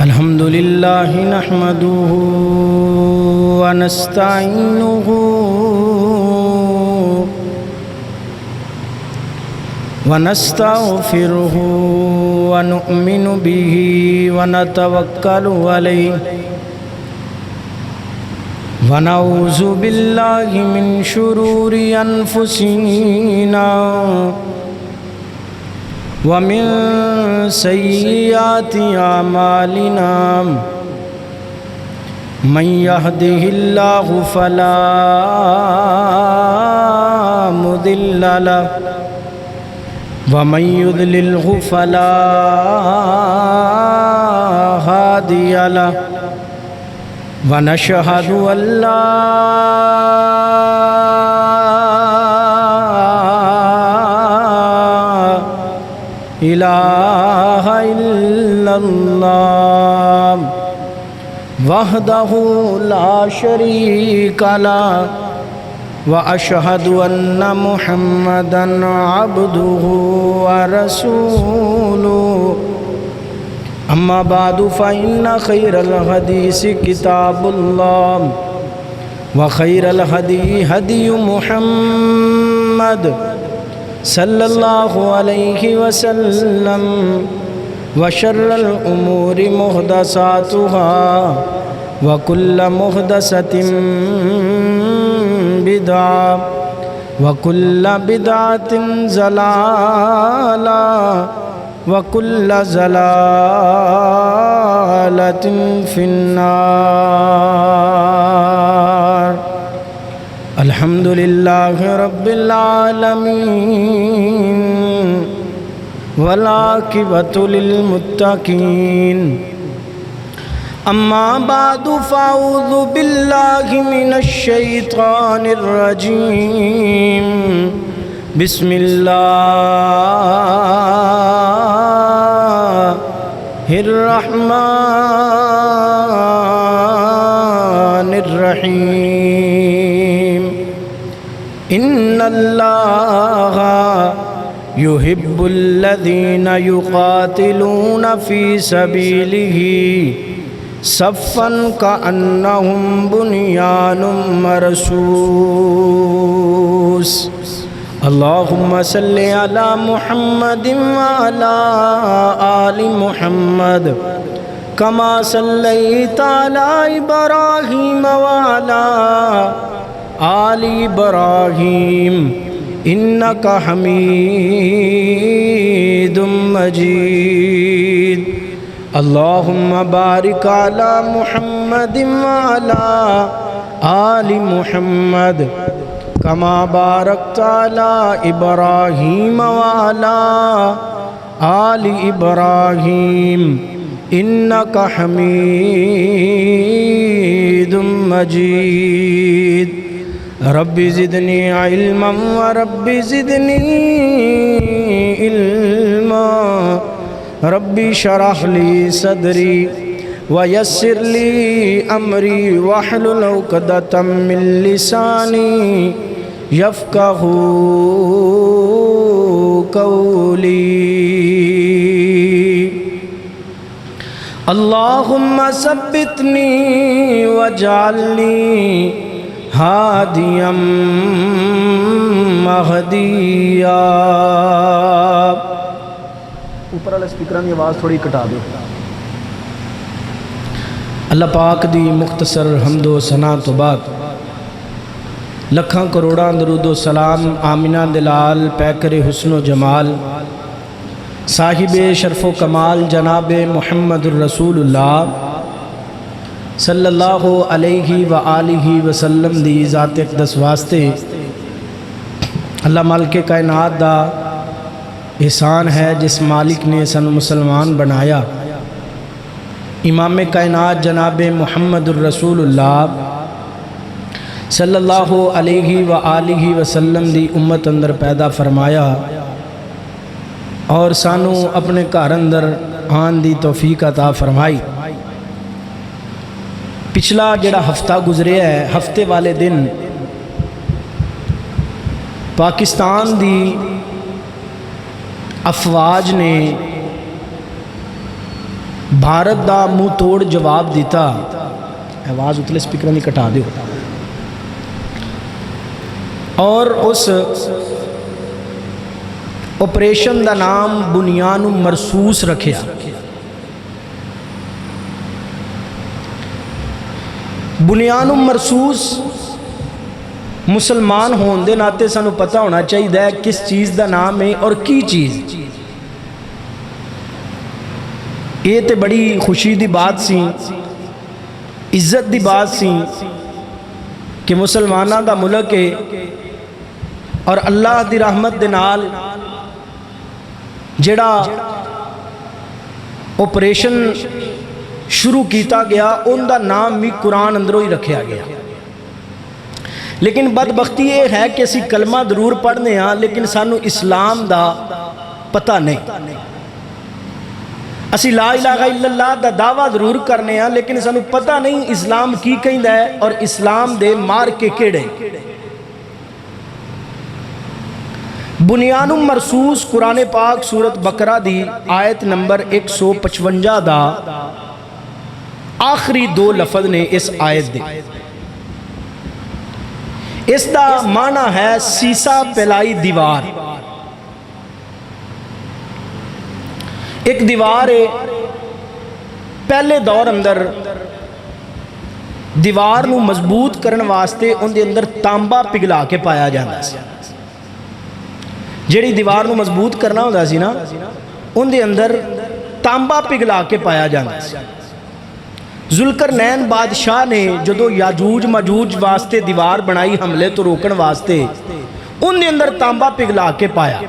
अल्हम्दुलिल्लाह नहमदुहु व नस्तईनुहु व नस्तगफिरुहु व नु'मिनु बिही व नतवक्कलु अलैहि व नऊज़ु बिल्लाहि मिन शुरूरि अनफुसिना व मिन सय्यिआति आमालिना मन यहदिहिल्लाहु फला मुदिल्ल लहु व मन युद्लिल्हु फला हादिय लहु व नशहदु अल्ला इलाहा इल्लल्लाह वहदहु ला शरीका लहु व अशहदु अन्ना मुहम्मदन अब्दुहु व रसूलुहु अम्मा बादु फ़इन्ना खैरल हदीसी किताबुल्लाह व खैरल हदी हदी मुहम्मद सल्लल्लाहु अलैहि वसल्लम व शर्रल उमूरि मुहदसातुहा व कुल्ल मुहदसतिन बिदअ व कुल्ल बिदअतिन ज़लाला व कुल्ल ज़लालतिन फिन्नार। अल्हम्दुलिल्लाहि रब्बिल आलमीन वल आक़िबतु लिल मुत्तक़ीन। अम्मा बादु फ़अऊज़ु बिल्लाहि मिनश शैतानिर रजीम। बिस्मिल्लाहिर रहमानिर रहीम। इन्नल्लाहा युहिब्बुल्लज़ीना युक़ातिलूना फ़ी सबीलिही सफ़्फ़न कअन्नहुम बुनियानुम मरसूस। अल्लाहुम्मा सल्लि अला मुहम्मदिन व अला आलि मुहम्मद कमा सल्लैता अला इब्राहीम व अला आलि इब्राहीम इन्नका हमीदुम मजीद। अल्लाहुम्मा बारिक अला मुहम्मदिन व अला आलि मुहम्मद कमा बारकता अला इब्राहीम व अला आलि इब्राहीम इन्नका हमीदुम मजीद। रब्बि ज़िदनी इल्मन व रब्बि ज़िदनी इल्मा। रब्बि शरह ली सदरी व यस्सिर ली अमरी वहलुल उक़दतम मिन लिसानी यफ़क़हू क़ौली। अल्लाहुम्मा सब्बितनी वजअलनी हादियम महदिया। ऊपर वाले स्पीकर की आवाज़ थोड़ी घटा दो। अल्लाह पाक दी मुख्तसर हम्दो सना तो बाद लखां करोड़ां दरूदो सलाम आमिना दिलाल पैकरे हुस्नो जमाल साहिबे शरफ़ो कमाल जनाबे मुहम्मदुर रसूलुल्लाह सल्लल्लाहु अलैहि व आलिहि वसल्लम दी ज़ात अक़दस वास्ते अल्लाह मालिक कायनात दा एहसान है जिस मालिक ने सन मुसलमान बनाया। इमाम कायनात जनाबे मुहम्मदुर रसूलुल्लाह सल्लल्लाहु अलैहि व आलिहि वसल्लम दी उम्मत अंदर पैदा फरमाया और सानू अपने घर अंदर आन दी तौफीक अता फरमाई। पिछला जिहड़ा हफ्ता गुजरिया है, हफ्ते वाले दिन पाकिस्तान दी अफवाज ने भारत का मुँह तोड़ जवाब दिता। आवाज़ उतले स्पीकर नहीं घटा दो। और उस ऑपरेशन का नाम बुनियान मरसूस रखिया। बुनियान मरसूस मुसलमान होने के नाते सानू पता होना चाहिए किस चीज़ का नाम है और की चीज़। ये तो बड़ी खुशी की बात सी, इज्जत की बात सी कि मुसलमानों का मुल्क है और अल्लाह की रहमत के नाल जिहड़ा ऑपरेशन शुरू किया गया उनका नाम भी कुरान अंदरों ही रखा गया। लेकिन बदबख्ती ये है कि असी कलमा जरूर पढ़ने हाँ लेकिन सानू इस्लाम का पता नहीं। असी ला इलाहा इल्लल्लाह का दावा जरूर करने हाँ लेकिन सानू पता नहीं इस्लाम की कहंदा है और इस्लाम दे मार के केड़े। बुनियान मरसूस कुरान पाक सूरत बकरा दी आयत नंबर 155 दा आखिरी दो लफज ने इस आयत दे। इसका माना है सीसा पिलाई दीवार। एक दीवार है, पहले दौर अंदर दीवार नू मजबूत करने वास्ते उनके अंदर तांबा पिघला के पाया जाता है। जिहड़ी दीवार नू मजबूत करना होता सी ना उनके अंदर तांबा पिघला के पाया जाता है। जुल्करनैन बादशाह ने जो याजूज मजूज वास्ते दीवार बनाई हमले तो रोकने वास्ते उनके अंदर तांबा पिघला के पाया।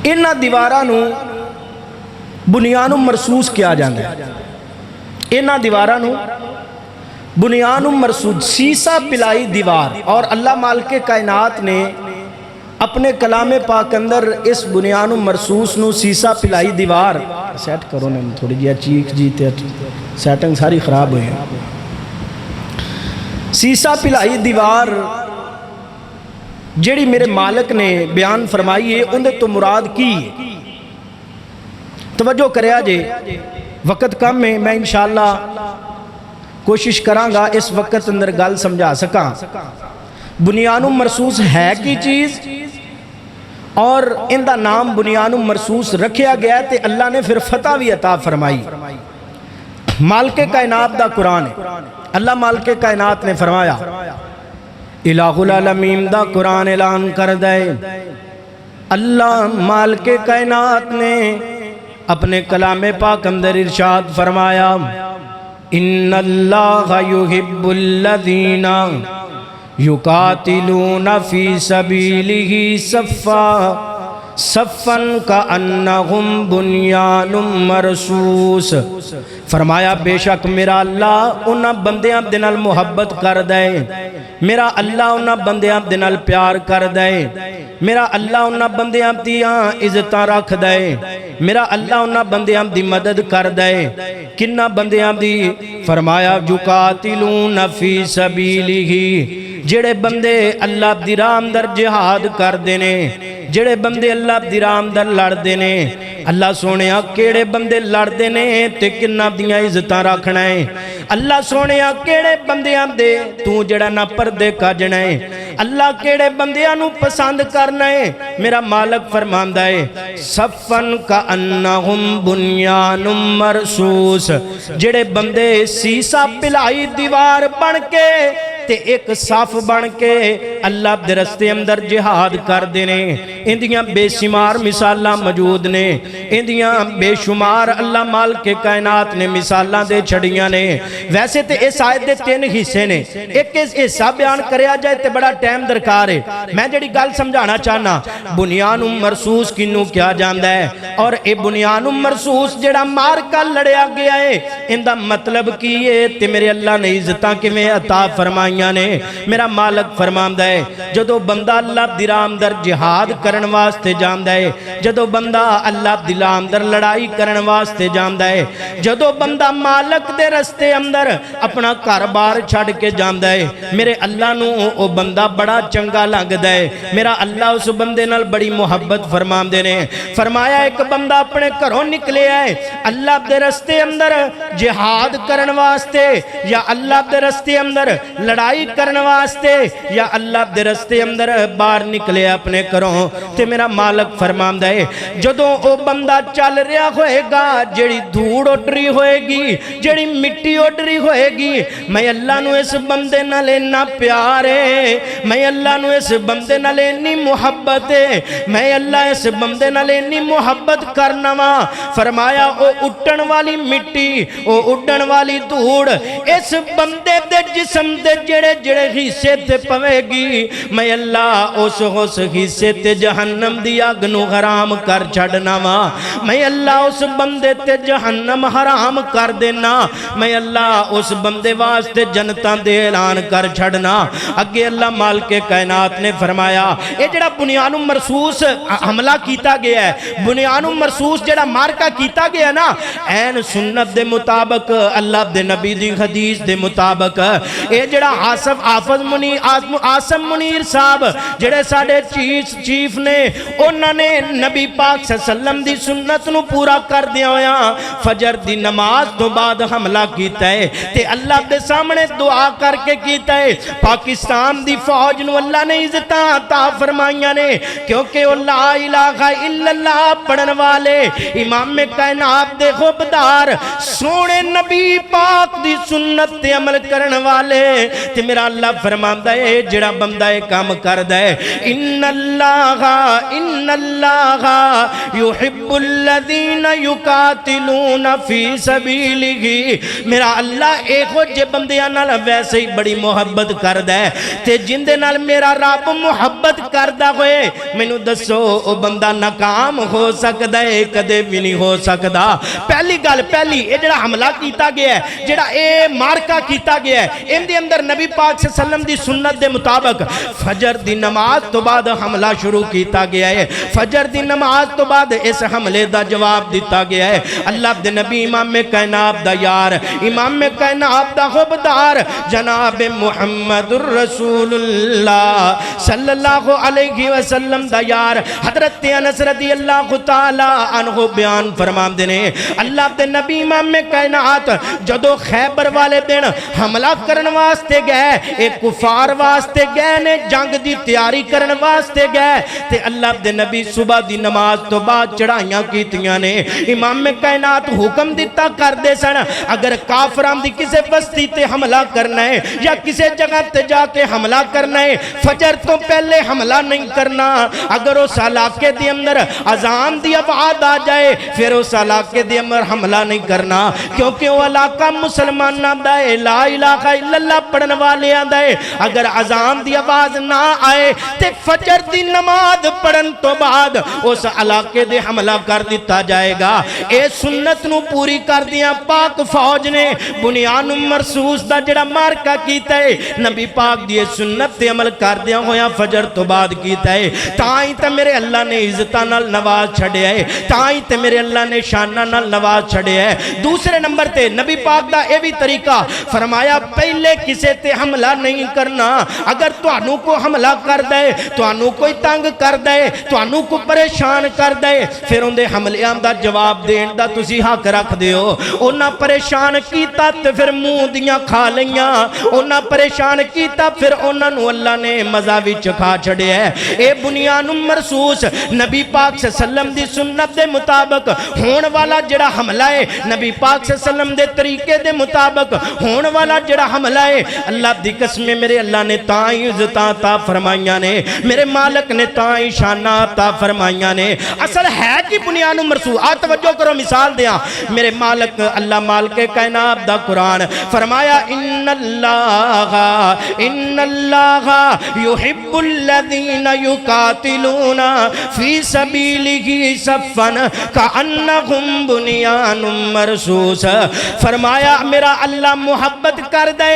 इन्हां दीवारां नूं बुनियान मरसूस किया जाता है। इन्हां दीवारां नूं बुनियान मरसूस सीसा पिलाई दीवार। और अल्लाह मालिक कायनात ने अपने कलामे पाक अंदर इस बुनियान मरसूस नूं सीसा पिलाई दीवार सैट करो ना थोड़ी जी चीख जी सैटिंग सारी खराब हुई। सीसा पिलाई दीवार जिहड़ी मेरे मालिक ने बयान फरमाई है उन्हें तो मुराद की तवज्जो करया जे। वक़्त कम है, मैं इंशाअल्लाह कोशिश करांगा इस वक्त अंदर गल समझा सका। बुनियान मरसूस है की चीज़ और इनका नाम बुनियान मरसूस रखा गया तो अल्लाह ने फिर फतह भी अता फरमाई। मालिक कायनात दा कुरान है। अल्लाह मालिक कायनात ने फरमाया इलाहुल आलमीन दा कुरान ऐलान कर दे। अल्लाह मालिक कायनात ने अपने कलामे पाक अंदर इरशाद फरमाया इन्नल्लाह युहिब्बुल्लज़ीना युकातिलूना फी सबीलिही सफ़ा सफ़न का अन्नहुम बुनियानुम मरसूस। फरमाया बेशक मेरा अल्लाह उन्हां बंदियां दे नाल मुहब्बत कर दे। मेरा अल्लाह उन्हां बंदियां दे नाल प्यार कर दे। मेरा अल्लाह उन्हां बंदियां दियां इज्जतां रख दे। मेरा अल्लाह उन्हां बंदियां दी मदद कर दे। किन्ना बंदियां दी? फरमाया युकातिलूना फी सबीलिही जेड़े बंदे अल्लाह दी राह अंदर जिहाद करदे ने, जेड़े बंदे अल्लाह दी राह अंदर लड़दे ने। अल्लाह सोनिया केड़े बंदे लड़दे ने ते किन्ना दियां इज्जतां रखना है। अल्लाह सोनिया केड़े बंदियां दे तू जेड़ा ना पर्दे कजना है। अल्लाह केड़े बंदियां नू पसंद करना है। मेरा मालिक फरमांदा है सफ़न का अन्नहुम बुनियानुम मरसूस जेड़े बंदे सीसा पिलाई दीवार बन के ते एक साफ बन के अल्लाह दे रस्ते अंदर जिहाद करते हैं। इंदियां बेशुमार मिसालां मौजूद ने। इंदियां बेशुमार अल्लाह मालिक कायनात ने मिसालां दे छड़ियां ने। वैसे तो इस आयत के 3 हिस्से ने। एक हिस्सा बयान करया जाए तो बड़ा टाइम दरकार है। मैं जिहड़ी गल समझाना चाहना बुनियान मरसूस किनू क्या जाता है और ये बुनियान मरसूस जिहड़ा मार कर लड़िया गया है इनका मतलब की है ते मेरे अल्लाह ने इज्जतां किवें अता फरमाई फरमाइया ने। मेरा मालक फरमांदा है जदों बंदा अल्लाह दी राह अंदर जिहाद करन वास्ते जांदा है, जदों बंदा अल्लाह दी राह अंदर लड़ाई करन वास्ते जांदा है, जदों बंदा मालक दे रस्ते अंदर अपना घर बार छड़ के जांदा है, मेरे अल्लाह नू ओ बंदा बड़ा चंगा लगदा है। मेरा अल्लाह उस बंदे नाल बड़ी मुहब्बत फरमांदे ने। फरमाया एक बंदा अपने घरों निकले है अल्लाह दे रस्ते अंदर जिहाद करन वास्ते या अल्लाह दे रस्ते अंदर लड़ाई करन वास्ते या अल्लाह दे रस्ते अंदर बाहर निकले अपने घरों, ते मेरा मालक फरमांदा है जदों ओ बंदा चल रहा होएगा, जेड़ी धूड़ उड़ रही होएगी, जेड़ी मिट्टी उड़ रही होएगी, मैं अल्लाह नू इस बंदे नाल इन्ना प्यार है, मैं अल्लाह नू इस बंदे नाल इन्नी मुहब्बत है, मैं अल्लाह इस बंदे नाल इन्नी मुहब्बत करना वा। फरमाया ओ उड़न वाली मिट्टी, ओ उड़न वाली धूड़ इस बंदे दे जिस्म दे जेड़े जेड़े हिस्से ते पवेगी, मैं अल्लाह उस हिस्से ते जहन्नम दी अग नू हराम कर छड़ना वा। मैं अल्लाह उस बंदे ते जहन्नम हराम कर देना, मैं अल्लाह उस बंदे वास्ते जनता दे ऐलान कर छड़ना। अगे अल्लाह मालिक कायनात ने फरमाया ये जेड़ा बुनियानु मरसूस हमला कीता गया है, बुनियानु मरसूस जेड़ा मारका कीता गया ना, ऐन सुन्नत दे मुताबिक अल्लाह दे नबी दी हदीस दे मुताबिक ये जेड़ा आसम मुनीर साहब जेड़े साडे चीफ ने, उन्होंने नबी पाक सल्लम दी सुन्नत नू पूरा कर दिया होया फजर दी नमाज तो बाद हमला कीता है ते अल्लाह दे सामने दुआ करके कीता है। पाकिस्तान दी फौज नू अल्लाह ने इज्जतां अता फरमाइयां ने, क्योंकि वो ला इलाहा इल्लल्लाह पढ़न वाले इमाम कायनात दे खुबदार सोने नबी पाक दी सुन्नत ते अमल करन वाले। ते मेरा अल्लाह फरमांदा है जेड़ा बंदा ये काम करदा है, इन्नल्लाहा युहिब्बुल लज़ीना युकातिलूना फी सबीलिही। मेरा अल्लाह एहो जे बंदियां नाल वैसे ही बड़ी मुहब्बत करदा है, ते जिंदे नाल मेरा रब मुहब्बत करदा होए मैनू दसो ओ बंदा नाकाम हो सकदा है? कदे भी नहीं हो सकदा। पहली गल पहली ये जेड़ा हमला कीता गया है, जेड़ा ये मारका कीता गया है, इनदे अंदर नबी पाक सल्लम दी सुन्नत दे मुताबिक फजर दी नमाज तो बाद हमला शुरू किया गया है। फजर दी नमाज तो बाद इस हमले का जवाब दिता गया है। अल्लाह दे नबी इमाम कायनात दा यार, इमाम कायनात दा खुबदार जनाब मुहम्मदुर रसूलुल्लाह सल्लल्लाहु अलैहि वसल्लम दा यार हजरत अनस रज़ियल्लाहु तआला अन्हु बयान फरमाते ने, अल्लाह दे नबी इमाम कायनात जदों खैबर वाले दिन हमला करन वास्ते गए, एक कुफार वास्ते गए ने, जंग दी तैयारी करन वास्ते गए, ते अल्लाह दे नबी सुबह दी नमाज तो बाद चढ़ाइयां कीतियां ने। इमाम कायनात हुक्म दिता करदे सन अगर काफरां दी किसे बस्ती ते हमला करना है या किसे जगह ते जाके हमला करना है, फजर तो पहले हमला नहीं करना। अगर उस इलाके दे अंदर अजान दी आवाज आ जाए फिर उस इलाके दे अंदर हमला नहीं करना, क्योंकि वो इलाका मुसलमानां दा है, ला इलाहा इल्लल्लाह पढ़न वालियां दा है। अगर अजान दी आवाज ना आए ते फजर दी नमाज पढ़न तो बाद उस इलाके दे हमला कर दिता जाएगा। ए सुन्नत नू पूरी कर दिया पाक फौज ने बुनियान मरसूस दा जेड़ा मारका कीता है, नबी पाक दी सुन्नत ते अमल कर दिया होया फजर तो बाद कीता है। ताई ते मेरे अल्लाह ने इज्जतां नाल नवाज छड़िया है, ताई ते मेरे अल्लाह ने शाना नाल नवाज छड़िया है। दूसरे नंबर ते नबी पाक दा ए भी तरीका फरमाया पहले किसे ते हमला नहीं करना। अगर तुहानू को हमला कर दे, तुहानू कोई तंग कर दे, तुहानू को परेशान कर दे, फिर उनके हमलियां दा जवाब देण दा तुसी हक रखदे हो। उन्हां परेशान कीता ते फिर मुंह दियां खा लईयां, उन्हां परेशान कीता फिर उन्हां नू अल्लाह ने मज़ा विच खा छड़िया है। ए बुनियान मरसूस नबी पाक सल्लम दी सुन्नत दे मुताबिक होने वाला जेड़ा हमला है, नबी पाक सल्लम दे तरीके दे मुताबिक होने वाला जेड़ा हमला है, अल्लाह दी कसम मेरे अल्लाह ने ताई इज्जतां अता फरमाइयां ने, मेरे मालिक ने ताई शाना अता फरमाइयां ने। असल है कि बुनियान मरसूस आ तवज्जो करो, मिसाल दिया मेरे मालिक अल्लाह मालिक कायनात दा कुरान फरमाया इन्नल्लाहा युहिब्बुल लज़ीना युकातिलूना फी सबीलिही सफ़न कअन्नहुम बुनियानुम मरसूस। फरमाया मेरा अल्लाह मुहब्बत कर दे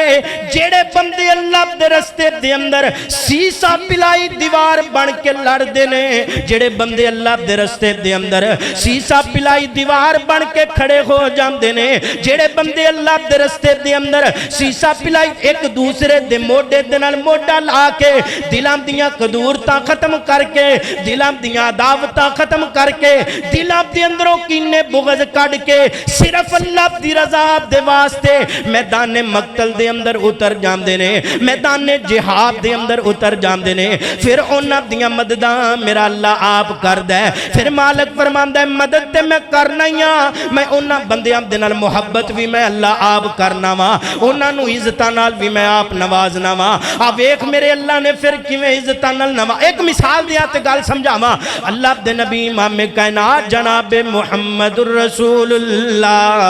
जेड़े बंदे अल्लाह दे रस्ते दे अंदर सीसा पिलाई दीवार बन के लड़ते ने, जेड़े बंदे अल्लाह दे रस्ते दे अंदर सीसा पिलाई दीवार बन के खड़े हो जाते ने, जेड़े बंदे अल्लाह दे रस्ते दे अंदर सीसा पिलाई एक दूसरे दे मोढे दे नाल मोढा ला के दिलां दियां कदूरतां खत्म करके, दिलां दियां अदावतां खत्म करके, दिलां दे अंदरों कीने बुग़ज़ कढ के सिर्फ अल्लाह दी रज़ा दे वास्ते मैदान मक्तल दे अंदर उतर जाते ने, मैदान जिहाद दे अंदर उतर जाते ने। फिर उन्हां दियां मददां मेरा अल्लाह आप करदा है। फिर मालिक फरमांदा है मदद ते मैं करना ही हां, मैं उन्हां बंदियां दे नाल मुहब्बत भी मैं अल्लाह आप करना वा, उन्हां नूं इज्जतां नाल भी मैं आप नवाजना वा। आ वेख मेरे अल्लाह ने फिर किवें इज्जतां नाल नवा। एक मिसाल दियां ते गल समझावां। अल्लाह दे नबी इमाम कायनात जनाब मुहम्मदुर रसूलुल्लाह,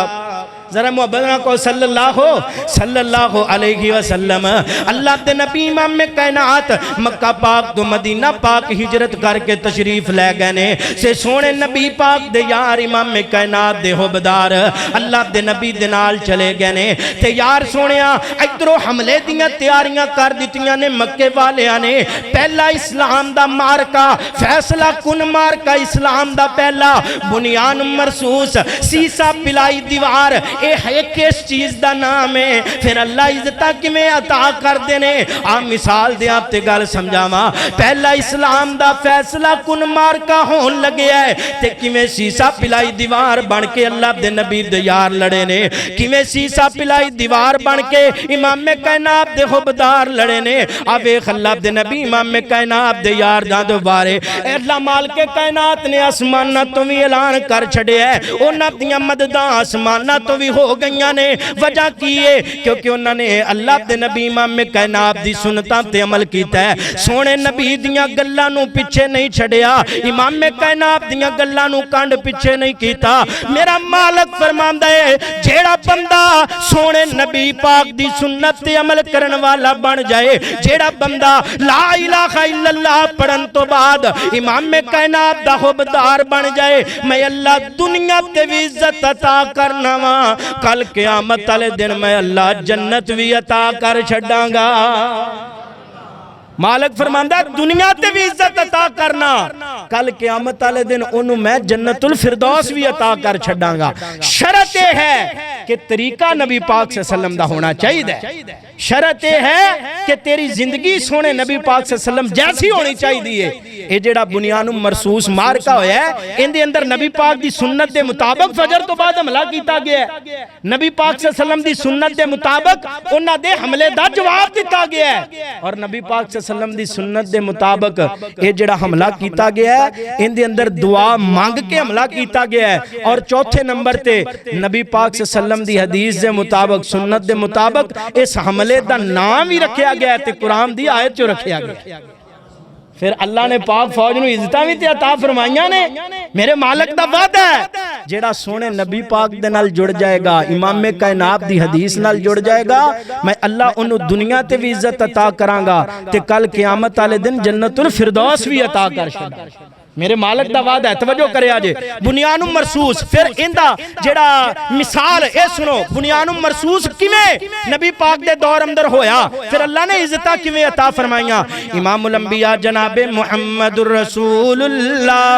जरा मोहब्बत ना को सल्लल्लाहु अलैहि वसल्लम। अल्लाह दे नबी इमाम कायनात मक्का पाक तो मदीना पाक हिजरत करके तशरीफ ले गए ने। से सोने नबी पाक दे यार इमाम कायनात दे हुबदार अल्लाह दे नबी दे नाल चले गए ने। ते यार सोनिया इधरों हमले दियां तैयारियां कर दित्तियां ने मक्के वालियां ने। पहला इस्लाम दा मारका फैसला कुन मारका, इस्लाम दा पहला बुनियान मरसूस सीसा पिलाई दीवार, ये किस चीज का नाम है। फिर अल्लाह इज्जत किवें अता करते ने। आ मिसाल दे ते गल समझावा। पहला इस्लाम दा फैसला कुन मारका होन लगे है ते किवें सीसा पिलाई दीवार बन के अल्लाह दे नबी दे यार लड़े ने, किवें सीसा पिलाई दीवार बन के इमाम कायनात दे हुबदार लड़े ने। आ वेख अल्लाह दे नबी इमाम कायनात दे यार जादो बारे अल्लाह मालिक कायनात ने आसमानां तो भी ऐलान कर छड़िया है। उन्हां दियां मददां आसमानां तो भी हो गई ने। वजह की है क्योंकि उन्होंने अल्लाह दे नबी इमाम कायनात दी सुन्नतां ते अमल कीता है। सोने नबी दियां गल्लां नूं पिछे नहीं छड़िया, इमाम कायनात दियां गल्लां नूं कंड पिछे नहीं कीता। मेरा मालिक फरमांदा है जेड़ा बंदा सोने नबी पाक दी सुन्नत ते अमल करन वाला बन जाए, जेड़ा बंदा ला इलाहा इल्लल्लाह पढ़न तो बाद इमाम कायनात दा हुबदार बन जाए, मैं अल्लाह दुनिया ते भी इज्जत अता करना वा, कल क़यामत वाले दिन मैं अल्लाह जन्नत भी अता कर छड़ांगा। मालिक फरमांदा दुनिया ते भी इज्जत अता करना, कल क़यामत वाले दिन ओनू मैं जन्नतुल फिरदौस भी अता कर छड़ांगा। शर्त यह है कि तरीका नबी पाक सल्लल्लाहु अलैहि वसल्लम दा होना चाहिए। शर्त यह है कि तेरी जिंदगी सोने नबी पाक सल्लल्लाहु अलैहि वसल्लम जैसी होनी चाहिए। ये जेड़ा बुनियानुम मरसूस मारका होया है इनदे अंदर नबी पाक दी सुन्नत दे मुताबिक फजर तो बाद हमला कीता गया है। नबी पाक सल्लल्लाहु अलैहि वसल्लम दी सुन्नत दे मुताबिक उन्हां दे हमले दा जवाब दिता गया है। और नबी पाक सल्लल्लाहु अलैहि वसल्लम दी सुन्नत दे मुताबिक ये जेड़ा हमला कीता गया है इनदे अंदर दुआ मांग के हमला कीता गया है। और चौथे नंबर ते नबी पाक सल्लल्लाहु अलैहि वसल्लम दी हदीस दे मुताबिक सुन्नत दे मुताबिक इस हमले दा नाम ही रखा गया है, कुरान दी आयत चो रखा गया। फिर अल्लाह ने पाक फौज नूं इज्जतां भी ते अता फरमाइयां ने। मेरे मालिक दा वादा है जेड़ा सोने नबी पाक दे नाल जुड़ जाएगा, इमाम कायनात दी हदीस नाल जुड़ जाएगा, मैं अल्लाह उन्हों दुनिया ते भी इज्जत अता करांगा ते कल क़यामत वाले दिन जन्नतुल फिरदौस भी अता कर छड्डांगा। मेरे मालिक दा वादा है। तवज्जो करे आजे बुनियानुम मरसूस। फिर इंदा जेड़ा मिसाल ए सुनो बुनियानुम मरसूस किवें नबी पाक दे दौर अंदर होया, फिर अल्लाह ने इज्जत किवें अता फरमाइयां। इमामुल अंबिया जनाबे मुहम्मदुर रसूलुल्लाह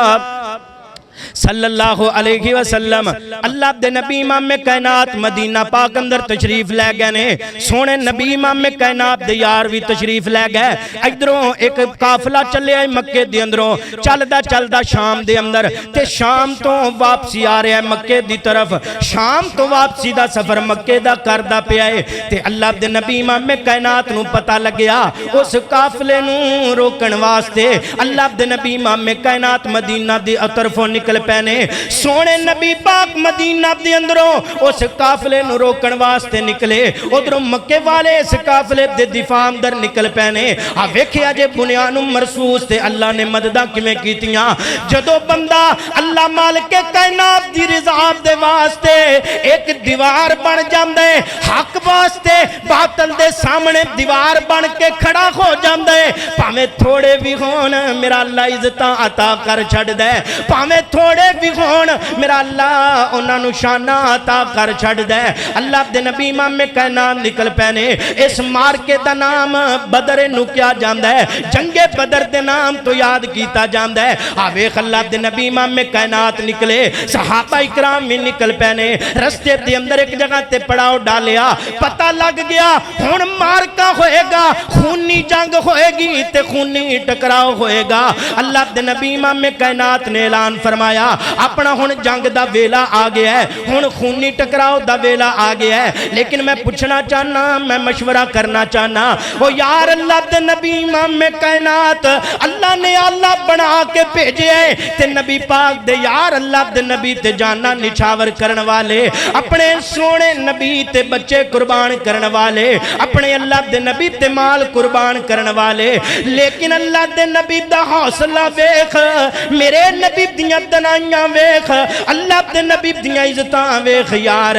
सल्लल्लाहु अलैहि वसल्लम अल्लाह दे नबी इमाम कायनात मदीना पाक अंदर तशरीफ ले गए ने। सोने नबी इमाम कायनात दे यार भी तशरीफ ले गए। इधरों एक काफिला चले आए मक्के दे अंदरों चलदा चलदा शाम दे अंदर ते शाम तो वापसी आ रहा है मक्के दी तरफ। शाम तो वापसी दा सफर मक्के दा करदा पिया है ते अल्लाह दे नबी इमाम कायनात नूं पता लग्या उस काफिले नूं रोकण वास्ते अल्लाह दे नबी इमाम कायनात मदीना दी तरफों निकल पैने। सोने नबी पाक मदीना दे अंदरों उस काफिले नूं रोकण वास्ते निकले। उधरों मक्के वाले इस काफिले दे दिफा अंदर निकल पैने। आ वेखिया जे बुनियानुम मरसूस ते अल्लाह ने मददां किवें कीतियां। जदों बंदा अल्लाह मालिक कायनात दी रिज़ा दे वास्ते एक दीवार बन जांदा है, हक वास्ते बातिल दे सामने दीवार बन के खड़ा हो जांदा है, भावें थोड़े भी होण मेरा अल्लाह इज्जतां अता कर छड्डदा है, भावें थोड़े थोड़े भी होण मेरा अल्लाह उन्होंने शाना अता कर छड्डदा है। अल्लाह दे नबी इमाम कायनात निकल पैने। इस मार्के दा नाम बदर नूं किया जांदा है, जंगे बदर दे नाम तो याद कीता जांदा है। आ वेख अल्लाह दे नबी इमाम कायनात निकले, सहाबा इकराम भी निकल पैने। रस्ते दे अंदर एक जगह ते पड़ाव डालिया, पता लग गया हुण मार्का होएगा, खूनी जंग होएगी ते खूनी टकराव होएगा। अल्लाह दे नबी इमाम कायनात ने ऐलान फरमाया अपना हुण जंग दा वेला आ गया है, हुण खूनी टकराव दा वेला आ गया है। लेकिन मैं पूछना चाहना, मैं मशवरा करना चाहना, ओ यार अल्लाह दे नबी इमाम कायनात अल्लाह ने अल्लाह बना के भेजे है ते नबी पाक दे यार अल्लाह दे नबी ते जाना निछावर करने वाले, अपने सोने नबी ते बच्चे कुर्बान करने वाले, अपने अल्लाह दे नबी ते माल कुर्बान करने वाले। लेकिन अल्लाह दे नबी दा हौसला वेख, मेरे नबी दियां दनाइयां वेख, अल्लाह दे नबी दियां इज्जतां वेख। यार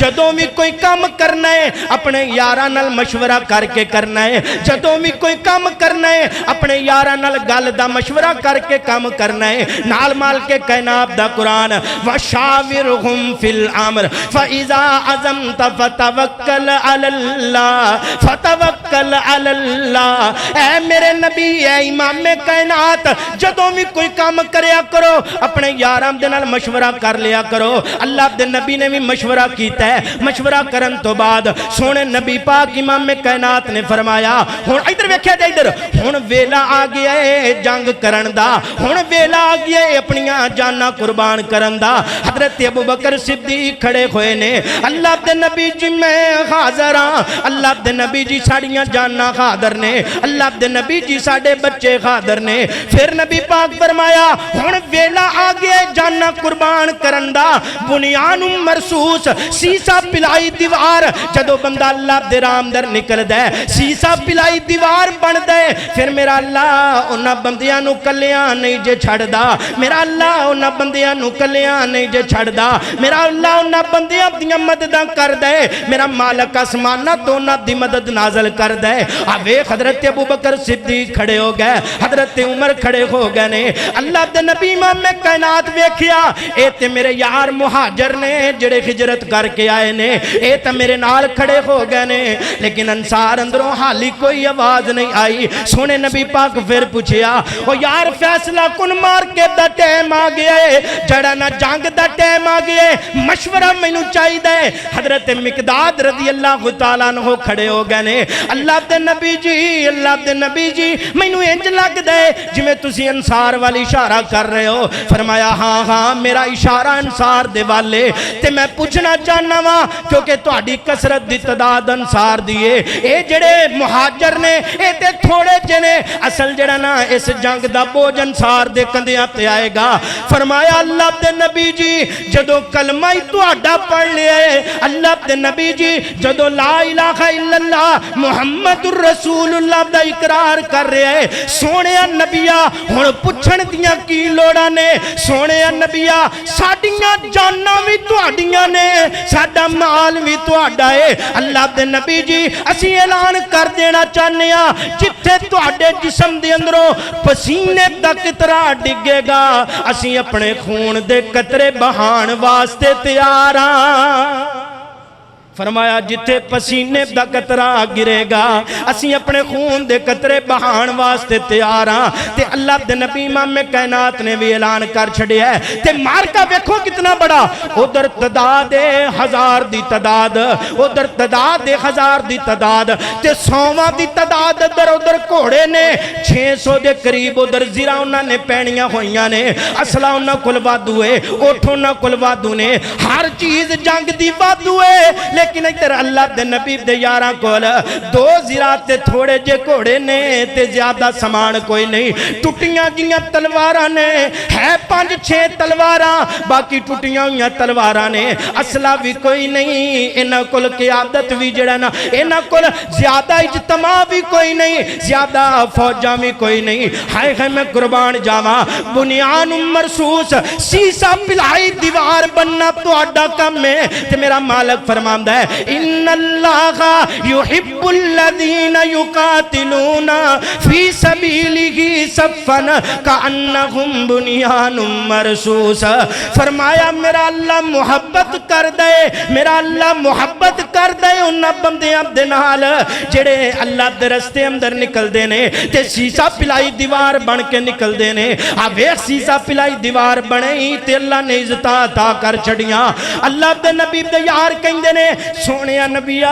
जदों भी कोई काम करना है अपने यारां नाल मशवरा करके करना है, जदों भी कोई काम करना है अपने यारां नाल गल दा मशवरा करके काम करना है। नाल माल के कायनात दा कुरान वशाविरहुम फिल अम्र फइज़ा अज़मत फतवक्कल अलल्लाह फतवक्कल अलल्लाह। ऐ मेरे नबी ऐ इमाम कायनात जदों भी कोई काम करया करो अपने यारां दे नाल मशवरा कर लिया करो। अल्लाह दे नबी ने भी मशवरा कीता है। मशवरा करन तो बाद सोने नबी पाक इमाम कायनात ने फरमाया हुण इधर वेख्या जाए, इधर हुण वेला आ गया है जंग करन दा, हुण वेला आ गया है अपनियां जाना कुर्बान करन दा। हजरत अबू बकर सिद्दीक खड़े होए ने, अल्लाह दे नबी जी मैं हाज़र हां, अल्लाह दे नबी जी साड़ियां जाना हाज़र ने, अल्लाह दे नबी जी साडे बच्चे हाज़र ने। फिर नबी पाक फरमाया हुण वेला आ गया जाना कुर्बान करन दा। बुनियान मरसूस सीसा पिलाई दीवार, जदों बंदा अल्लाह दे राह अंदर निकलदा है सीसा पिलाई दीवार बनदा है। फिर मेरा अल्लाह उन्हां बंदियां नूं कल्लियां नहीं जे छड्डदा, मेरा अल्लाह उन्हां बंदियां नूं कल्लियां नहीं जे छड्डदा, मेरा अल्लाह उन्हां बंदियां दियां मददां करदा है। मेरा मालक आसमानां तो उन्हां दी मदद नाज़िल करदा है। आ वेख हज़रत अबू बकर सिद्दीक खड़े हो गए, हज़रत उमर खड़े हो गए ने। अल्लाह दे नबी इमाम कायनात वेखिया ए ते मेरे यार मुहाजर ने जेड़े हिजरत करके आए ने, ए ते मेरे नाल खड़े हो गए ने। लेकिन अंसार अंदरों हाली कोई आवाज नहीं आई। सोने नबी पाक फिर पूछया ओ यार फैसला कुन मार के दा टाइम आ गया है, जड़ा ना जंग दा टाइम आ गया है, मशवरा मैनू चाहिदा है। हजरत मिकदाद रज़ी अल्लाह तआला अन्हु खड़े हो गए ने। अल्लाह दे नबी जी, अल्लाह दे नबी जी मैनू इंज लगदा है जिवें तुसीं अंसार वाल इशारा कर रहे हो। फरमाया हाँ हाँ मेरा इशारा अंसार दे वाले ते मैं पूछना चाहना वा क्योंकि तुहाडी कसरत दी तादाद अंसार दी है, ये जेड़े मुहाजर ने ये ते थोड़े जने, असल जड़ा ना इस जंग दा बोझ अंसार दे कंधियां ते आएगा। फरमाया अल्लाह दे नबी जी जदों कलमा ही तुहाडा पढ़ लिया है, अल्लाह दे नबी जी जदों ला इलाहा इल्लल्लाह मुहम्मदुर रसूलुल्लाह दा इकरार कर रहे है, सोने नबिया हुण पुछण दियां की लोड़ा ने। सोने नबिया साडियां जाना भी तुहाडियां ने, साडा माल भी तुहाडा है। अल्लाह दे नबी जी असीं ऐलान कर देना चाहते हैं जिथे तुहाडे जिस्म दे अंदरों पसीने दा कितरा डिगेगा असीं अपने खून दे कतरे बहान वास्ते तैयार हां। फरमाया जिथे पसीने दा कतरा गिरेगा असीं अपने खून दे कतरे बहान वास्ते तैयार हां। ते अल्लाह दे नबी इमाम कायनात ने भी ऐलान कर छड़िया है। ते मार्का वेखो कितना बड़ा, उधर तदाद 1000 दी तादाद, उधर तदाद 1000 दी तादाद ते 100 दी तादाद, इधर उधर घोड़े ने 600 दे करीब, उधर जिरा उन्होंने पैणियां होइयां ने, असला उन्हां कोल वाधू है, उठ उन्हां कोल वाधू ने, हर चीज जंग दी वाधू है। लेकिन इधर अल्लाह दे नबी दे यारां कोल 2 जिरा ते थोड़े जे घोड़े ने ते ज्यादा समान कोई नहीं। टुटियां जियां तलवारां ने, है 5-6 तलवारां, बाकी टुटियां हुई तलवारां ने, असला भी कोई नहीं। इन्हां कोल क़यादत भी जड़ा ना, इन्हां कोल ज्यादा इज्तमा भी कोई नहीं, ज्यादा फौजा भी कोई नहीं। हाय हाय मैं कुर्बान जावा, बुनियान मरसूस सीसा पिलाई दीवार बनना तुहाडा काम है। ते मेरा मालक फरमांदा फरमांदा है इन्नल्लाहा युहिब्बुल्लज़ीना युकातिलूना फी सबीलिही सफ़न कअन्नहुम बुनियानुम मरसूस। फरमाया मेरा अल्लाह मुहब्बत कर दे, मेरा अल्लाह मुहब्बत कर दे उन्हां बंदियां दे नाल जेड़े अल्लाह दे रस्ते अंदर निकलदे ने ते शीशा पिलाई दीवार बन के निकलदे ने। आ वेख शीशा पिलाई दीवार बने ते अल्लाह ने इज्जतां अता कर छड़ियां। अल्लाह दे नबी दे यार कहंदे ने सोहणिया नबिया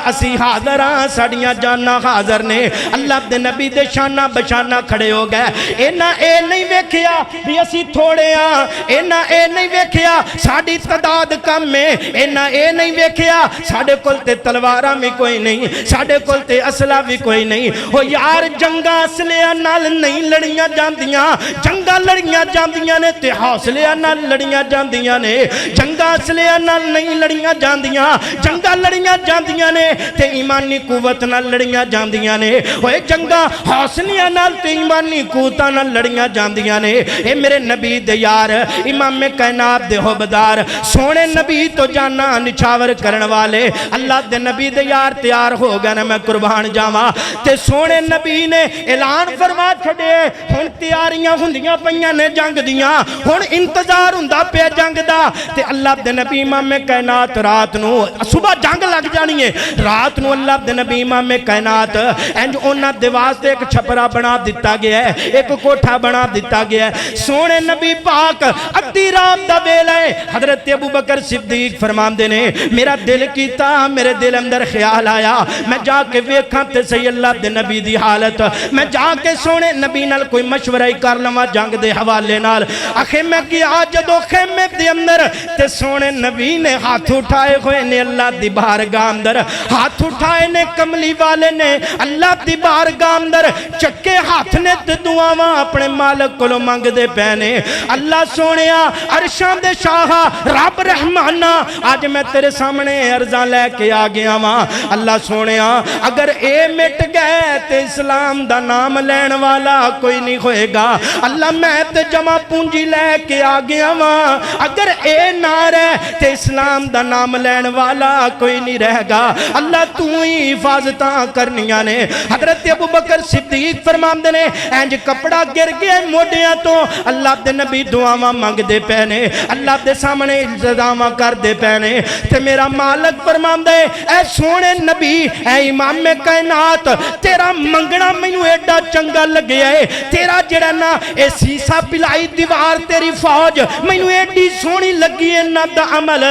असी हाज़र हां, साडियां जानां हाज़र ने। अल्लाह दे नबी दे शाना बशाना खड़े हो गए। इन्हां ए नहीं वेखिया भी असी थोड़े हां, इन्हां ए नहीं वेखिया साडी तादाद कम है, इन्हां ए नहीं वेखिया साडे कोल ते तलवारां भी कोई नहीं, साडे कोल ते असला भी कोई नहीं। ओ यार जंगां असलियां नाल नहीं लड़ियां जांदियां, जंगां लड़ियां जांदियां ने ते हौसलियां नाल लड़ियां जांदियां ने। जंगां असलियां नाल नहीं लड़ियां जांदियां, जंगां लड़ियां जांदियां ने ते ईमानी कुवत नाल लड़ियां जांदियां ने। ओए जंगां हौसलियां नाल ते ईमानी कुवतां नाल लड़ियां जांदियां ने। ए मेरे नबी दे यार इमाम कायनात दे होबदार सोने नबी तो जाना निछावर करने वाले अल्लाह दे नबी दे यार तैयार हो गए ना मैं कुर्बान जावा। ते सोने नबी ने ऐलान फरमा छड़े हुण तैयारियां हुंदियां पईयां ने जंग दियां, हुण इंतजार हुंदा पिया जंग दा। ते अल्लाह दे नबी इमाम कायनात रात नूं सुबह जंग लग जानी है, रात नूं अल्लाह दे नबी इमाम कायनात इंज उन्हां दे वास्ते एक छपरा बना दिता गया है, एक कोठा बना दिता गया है। सोने नबी पाक अद्धी रात दा वेला है, हजरत अबू बकर सिद्दीक फरमांदे ने मेरा दिल कीता, मेरे दिल अंदर ख्याल आया मैं जाके वेखां ते सही अल्लाह दे नबी दी हालत, मैं जाके सोने नबी नाल कोई मशवरा ही कर लवां जंग दे हवाले नाल। आखे मैं गया जदों खेमे दे अंदर ते सोने नबी ने हाथ उठाए हुए ने अल्लाह दी बारगाह अंदर, हाथ उठाए ने कमली वाले ने अल्लाह दी बारगाह अंदर चक्के हाथ ने ते दुआवां अपने मालिक कोलों मंगदे पे ने। अल्लाह सोनिया अरशां दे शाह रब रहमाना आज मैं तेरे सामने अर्जा लैके आ गया वा। अल्लाह सोनिया अगर ए मिट गए ते इस्लाम दा नाम लैण वाला कोई नहीं होएगा। अल्लाह मैं ते जमा पूंजी लैके आ गया वा, अगर ए ना रहे ते इस्लाम दा नाम लैण वाला कोई नहीं रहेगा। अल्लाह तू ही हिफाजतां करनियां ने। हजरत अबू बकर सिद्दीक फरमांदे ने इंज कपड़ा गिर गया मोडियां तो अल्लाह दे नबी दुआवां मंगदे पे ने, अल्लाह दे सामने इल्जामां करदे पे ने। ते मेरा मालिक फरमांदे ऐ सोने नबी ऐ इमाम कायनात तेरा मंगना मैनू एडा चंगा लग्या है, तेरा जेड़ा ना ए सीसा पिलाई दीवार तेरी फौज मैनू एडी सोहनी लगी है ना दा अमल।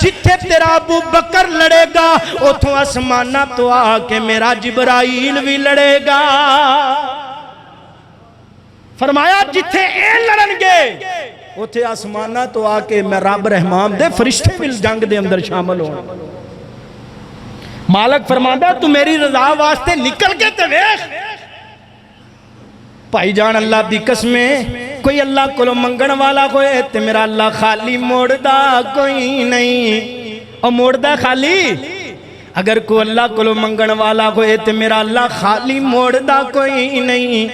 जिथे तेरा अबू बकर लड़ेगा उथों आसमाना तो आके मेरा जिब्राइल भी लड़ेगा। फरमाया जिथे ए लड़नगे उथे आसमाना तो आके मैं रब रहमान दे फरिश्ते भी जंग दे अंदर शामिल हो। मालिक फरमांदा तू मेरी रजा वास्ते निकल के ते वेख। भाई जान अल्लाह दी कसमे कोई अल्लाह कोलों मंगण वाला होए ते मेरा अल्लाह खाली मोड़दा कोई नहीं। और मोड़दा खाली अगर कोई अल्लाह कोलों मंगण वाला होए ते मेरा अल्लाह खाली मोड़दा कोई नहीं।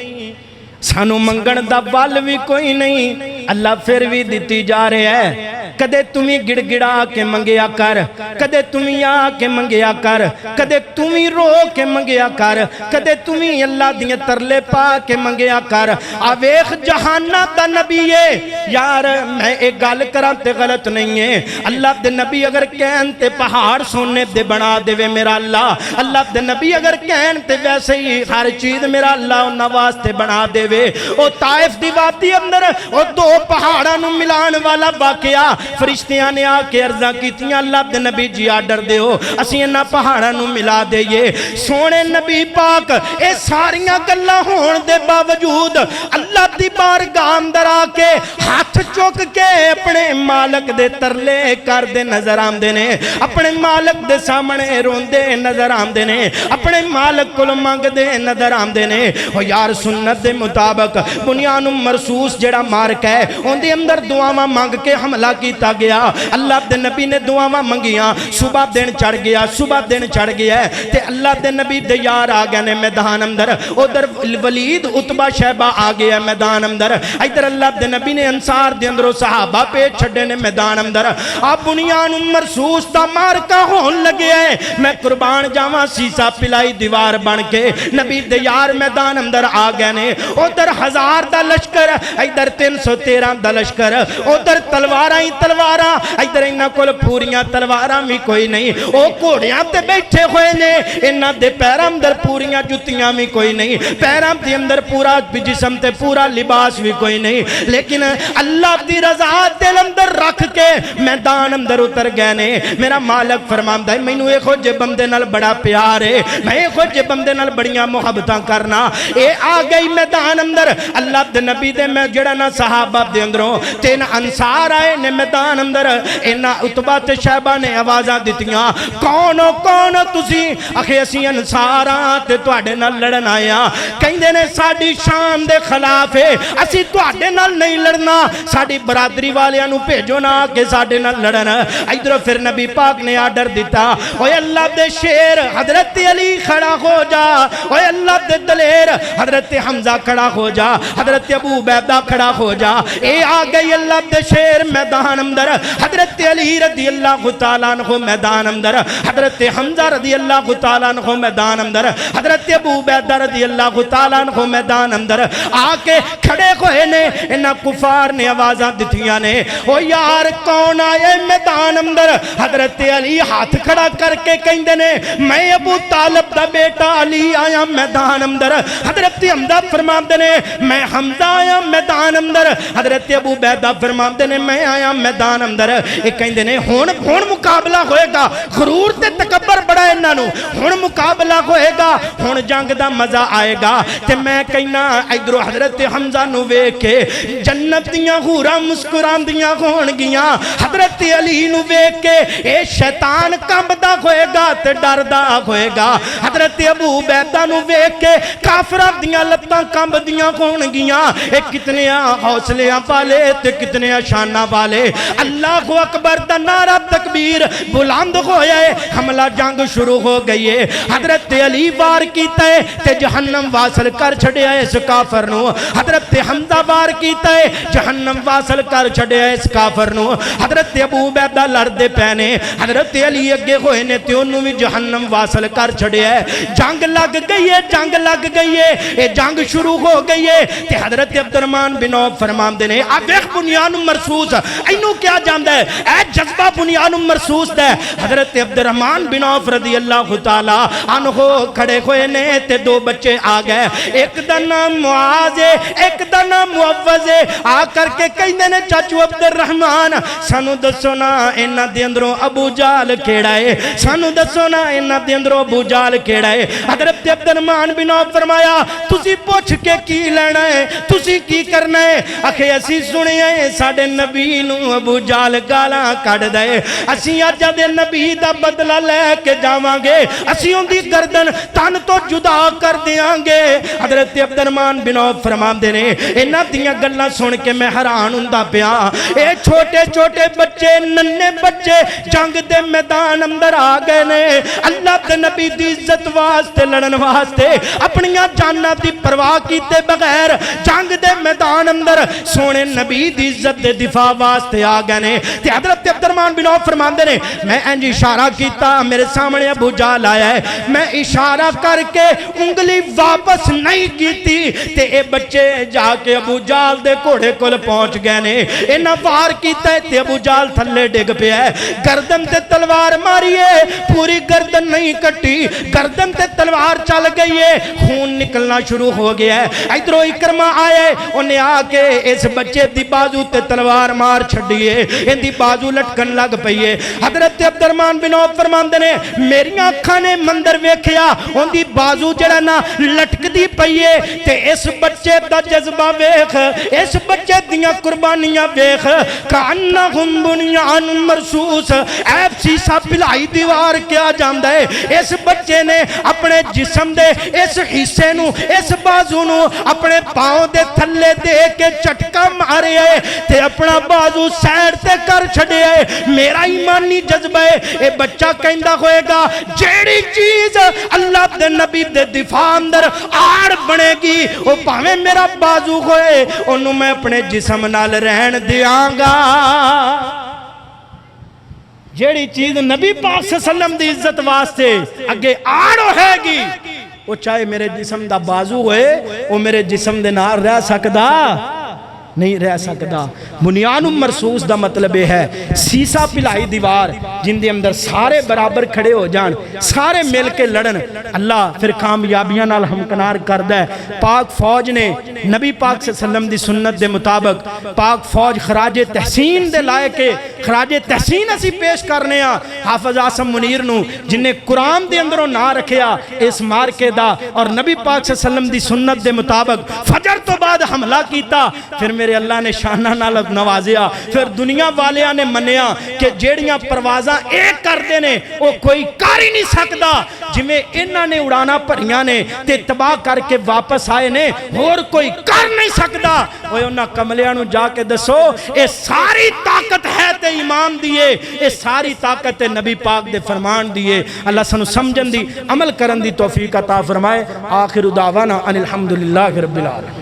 सानू मंगण दा बल भी कोई नहीं, अल्लाह फिर भी दिती जा रहा है। कदे तुम्हें गिड़गिड़ा के मंगया कर, कदे तुम्हें आके मंगया कर, कदे तुम्हें रो के मंगया कर, कदे तुम्हें अल्लाह दिए तरले पा के मंगया कर। आ वेख जहाना दा नबी है यार, मैं एक गल करा ते गलत नहीं है। अल्लाह दे नबी अगर कहन ते पहाड़ सोने दे बना देवे मेरा अल्लाह, अल्लाह दे नबी अगर कहन ते वैसे ही हर चीज मेरा अल्लाह उन्हां वास्ते बना देवे। ओ ताइफ दी वादी अंदर ओ दो पहाड़ां नूं मिलाण वाला वाकया फरिश्तियां ने आके अर्जा कीतियां अल्लाह दे नबी जी आर्डर दिओ असीं इन्हां पहाड़ां नूं मिला देईए। सोने नबी पाक ये सारियां गल्लां होण दे बावजूद अल्लाह दी बारगाह अंदर आके हाथ चुक के अपने मालिक दे तरले करदे नजर आंदे ने, अपने मालिक दे सामने रोंदे नजर आंदे ने, अपने मालिक कोल मंगदे नजर आंदे ने। ओ यार सुन्नत दे मुताबिक बुनियानुम मरसूस जेड़ा मार्क है उहदे अंदर दुआवां दुआवां मंग के हमला किया गया। अल्लाह दे नबी ने दुआवां मंगियां, सुबह दिन चढ़ गया, सुबह दिन चढ़ गया ते अल्लाह दे नबी दे यार आ गए ने मैदान अंदर। उधर वलीद उतबा शैबा आ गया मैदान अंदर। इधर अल्लाह दे नबी ने अंसार दे अंदरों सहाबा पे छड़े ने मैदान अंदर। अब बुनियान मरसूस दा मारका होन लगे है। मैं कुर्बान जावा, सीसा पिलाई दीवार बन के नबी दे यार मैदान अंदर आ गए ने। उधर 1000 दा लश्कर, इधर 313 दा लश्कर, उधर तलवारां ही तलवारां, इधर इन्हां कोल पूरियां तलवारां भी कोई नहीं। ओ घोड़ियां ते बैठे हुए ने, इन्हां दे पैरां अंदर पूरियां जुत्तियां भी कोई नहीं, पैरां दे अंदर पूरा जिस्म ते पूरा लिबास भी कोई नहीं। लेकिन अल्लाह दी रज़ा दिल अंदर रख के मैदान अंदर उतर गए ने। मेरा मालिक फरमांदा है मैनू इहो जे बंदे नाल बड़ा प्यार है, मैं इहो जे बंदे नाल बड़ियां मुहब्बतां करना। ए आ गई मैदान अंदर अल्लाह दे नबी दे मैं जड़ा ना सहाबा दे अंदरों 3 अंसार आए ने मैदान अंदर। इन्हां उतबा ते शैबा ने आवाज़ां दित्तियां, कौन हो कौन हो तुसी? आखे असीं अंसार हां ते तुहाडे नाल लड़न आए हां। कहंदे ने साडी शान दे खिलाफ है, असीं तुहाडे नाल नहीं लड़ना, साडी बरादरी वालियां नूं भेजो ना कि साडे नाल लड़न। इधरों फिर नबी पाक ने आर्डर दिता, ओए अल्लाह दे शेर हजरत अली खड़ा हो जा, ओए अल्लाह दे दलेर हजरत हमजा खड़ा हो जा, हजरत अबू उबैदा खड़ा हो जा। ए आ गई अल्लाह दे शेर मैदान अंदर। हजरत अली रज़ी अल्लाह तआला अन्हु मैदान अंदर, हजरत हमजा रज़ी अल्लाह तआला अन्हु मैदान अंदर, हजरत अबू उबैदा रज़ी अल्लाह तआला अन्हु मैदान अंदर आके खड़े होए ने। इन्हां कुफार ने आवाज़ां दित्तियां ने, ओ यार कौन आए मैदान अंदर? हजरत अली हाथ खड़ा करके कहंदे ने, मैं अबू तालिब दा बेटा अली आया मैदान अंदर। हजरत हमजा फरमांदे ने, मैं हमजा आया मैदान अंदर। हजरत अबू उबैदा फरमांदे ने, मैं आया मैदान अंदर। ये कहंदे ने हुण मुकाबला होएगा, गुरूर ते तकब्बर बड़ा इन्हां नूं, हुण मुकाबला होएगा, हुण जंग दा मजा आएगा। ते मैं कहना इधरों हजरत हमजा नूं वेख के जन्नत दियां हूरां मुस्कुरांदियां होणगियां, हजरत अली नूं वेख के ए शैतान कंबदा होएगा ते डरदा होएगा। हजरत अबू उबैदा नूं वेख के काफरां दियां लत्तां कंबदियां होणगियां। ए कितने हौसलियां वाले ते कितने शाना वाले। अल्लाह अकबर दा नारा तकबीर बुलंद होया है, हमला जंग शुरू हो गई है। हजरत अली वार कीता है ते जहन्नम वासल कर छड़िया इस काफर नूं। हजरत हमजा वार कीता है, जहन्नम वासल कर छड़िया इस काफर नूं। हजरत अबू उबैदा लड़दे पए ने, हजरत अली अगे होए ने ते ओनू भी जहन्नम वासल कर छड़िया है। जंग लग गई है, जंग लग गई है, ये जंग शुरू हो गई है। ते हजरत अब्दुर्रहमान बिन औफ फरमांदे ने, आ देख बुनियान मरसूस इनू क्या जानदा है, ए जज्बा बुनियान मरसूस दा। हजरत अब्दुर्रहमान बिन औफ रज़ी अल्लाह तआला अन्हु खड़े हुए ने ते 2 बच्चे आ गए, एक दा नाम मुआज है, एक दा नाम मुअव्वज है। आ करके कहंदे ने, चाचू अब्दुर्रहमान सानू दसो ना इन्हां दे अंदरों अबू जाल केड़ा है, सानू दसो ना इन्हां दे अंदरों अबू जाल केड़ा है। हजरत अब्दुर्रहमान बिन औफ फरमाया, तुसी पुछ के की लेना है, तुसी की करना है? आखे असी सुनिया है साडे नबी नूं अबू जाल गालां कढदा है, असी अज दे नबी दा बदला लैके जावांगे, असी उहदी गर्दन तन तो जुदा कर देंगे। हजरत अब्दुर्रहमान बिन औफ फरमांदे ने, इन्हां दियां गल्लां सुन के मैं हैरान हुंदा पिया। ए छोटे छोटे बच्चे, नन्हे बच्चे जंग दे मैदान अंदर आ गए ने, अल्लाह दे नबी दी इज्जत वास्ते लड़न वास्ते अपनियां जानां दी परवाह कीते बगैर जंग दे मैदान अंदर सोने नबी दी इज्जत दे दिफा वास्ते आ गए ने। ते हजरत अब्दुर्रहमान बिन औफ फरमांदे ने, मैं इंज इशारा कीता, मेरे सामने अबू जाल आया है, मैं इशारा करके उंगली वापस नहीं कीती ते ए बच्चे जाके अबू जाल दे घोड़े कोल पहुंच गए ने। इन्हां वार कीता ते अबू जाल थल्ले डिग पिया, गर्दन ते तलवार मारी है, पूरी गर्दन नहीं कटी, गर्दन ते तलवार चल गई है, खून निकलना शुरू हो गया है। इधरों इकरमा आया, उन्हें आके इस बच्चे दी बाजू ते तलवार मार छड़ी है, इहदी बाजू लटकन लग पई है। हजरत अब्दुर्रहमान बिन औफ फरमांदे ने, मेरियां अखां ने मंदर वेखिया, उहदी बाजू जड़ा ना लटकदी पई है ते इस बच्चे दा जज्बा वेख, इस बच्चे दियां कुर्बानियां वेख, कान्नहुम बुनियान मरसूस। ऐ सीसा पिलाई दीवार क्या जांदा है। इस बच्चे ने अपने जिस्म दे इस हिस्से नू, इस बाजू नू अपने पांव दे थल्ले दे के झटका मारे है ते अपना बाजू साइड ते कर छड़े है। मेरा ईमानी जज्बा है, ये बच्चा कहंदा होएगा जेड़ी चीज अल्लाह दे नबी दे दिफा अंदर आड़ बनेगी वो भावें मेरा बाजू होए ओनू मैं अपने जिस्म नाल रहन दियांगा। जेड़ी चीज नबी पाक सल्लम दी इज्जत वास्ते अगे आड़ होएगी वो चाहे मेरे जिस्म दा बाजू होए वो मेरे जिस्म दे नाल रह सकदा नहीं रह सकता। बुनियान मरसूस दा मतलब यह है सीसा पिलाई दीवार जिंदे अंदर सारे बराबर खड़े हो जान, सारे मिल के लड़न, अल्लाह फिर कामयाबियां नाल हमकनार करदा है। पाक फौज ने नबी पाक सल्लम दी सुन्नत दे मुताबिक पाक फौज खराजे तहसीन दे लाए के खराजे तहसीन असी पेश करने आ हाफिज आसम मुनीर नू जिन्हें कुरान दे अंदरों ना रखिया इस मारके दा और नबी पाक सल्लम दी सुन्नत दे मुताबिक फजर तो बाद हमला किया। फिर मेरे अल्लाह ने शाना नाल नवाजिया। फिर दुनिया वालियां ने मन्निया कि जेड़ियां परवाज़ां एक करते ने वो कोई कर ही नहीं सकता जिवें इन्हां ने उड़ाना भरियां ने ते तबाह करके वापस आए ने होर कोई कर नहीं सकता। ओए उन्हां कमलियां नूं जाके दसो ये सारी ताकत है ते ईमान दी है, ये सारी ताकत है नबी पाक दे फरमान दी है। अल्लाह सानू समझन दी अमल करन दी तौफीक अता फरमाए। आखिर दावाना अनिल हम्दुलिल्लाहि रब्बिल आलमीन।